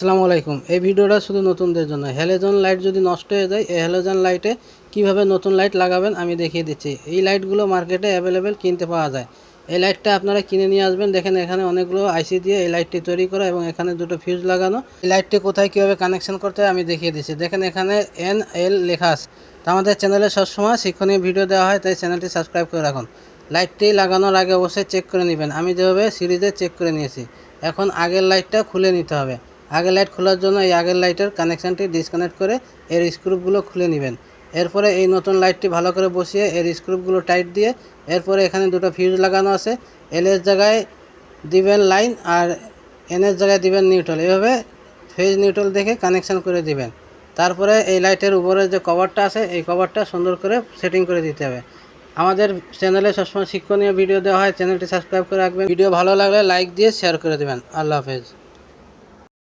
আসসালামু আলাইকুম। এই ভিডিওটা শুধু নতুনদের জন্য। হ্যালোজেন লাইট যদি নষ্ট হয়ে যায়, এই হ্যালোজেন লাইটে কিভাবে নতুন লাইট লাগাবেন আমি দেখিয়ে দিচ্ছি। এই লাইটগুলো মার্কেটে অ্যাভেলেবেল কিনতে পাওয়া যায়। এই লাইটটা আপনারা কিনে নিয়ে আসবেন। দেখেন এখানে অনেকগুলো আইসি দিয়ে এই লাইটটি তৈরি করা এবং এখানে দুটো ফিউজ লাগানো। এই লাইটটি কোথায় কীভাবে কানেকশন করতে হয় আমি দেখিয়ে দিচ্ছি। দেখেন এখানে NL লেখা আছে। তো আমাদের চ্যানেলে সবসময় শিক্ষণীয় ভিডিও দেওয়া হয়, তাই চ্যানেলটি সাবস্ক্রাইব করে রাখুন। লাইটটি লাগানোর আগে অবশ্যই চেক করে নেবেন। আমি যেভাবে সিরিজে চেক করে নিয়েছি। এখন আগের লাইটটা খুলে নিতে হবে। আগের লাইট খোলার জন্য এই আগের লাইটের কানেকশানটি ডিসকানেক্ট করে এর স্ক্রুপগুলো খুলে নেবেন। এরপরে এই নতুন লাইটটি ভালো করে বসিয়ে এর স্ক্রুপগুলো টাইট দিয়ে এরপরে এখানে দুটো ফিউজ লাগানো আছে। এলের জায়গায় দিবেন লাইন আর এনের জায়গায় দিবেন নিউট্রাল। এভাবে ফেজ নিউট্রাল দেখে কানেকশান করে দিবেন। তারপরে এই লাইটের উপরে যে কভারটা আছে এই কভারটা সুন্দর করে সেটিং করে দিতে হবে। আমাদের চ্যানেলে সবসময় শিক্ষণীয় ভিডিও দেওয়া হয়, চ্যানেলটি সাবস্ক্রাইব করে রাখবেন। ভিডিও ভালো লাগলে লাইক দিয়ে শেয়ার করে দেবেন। আল্লাহ হাফেজ।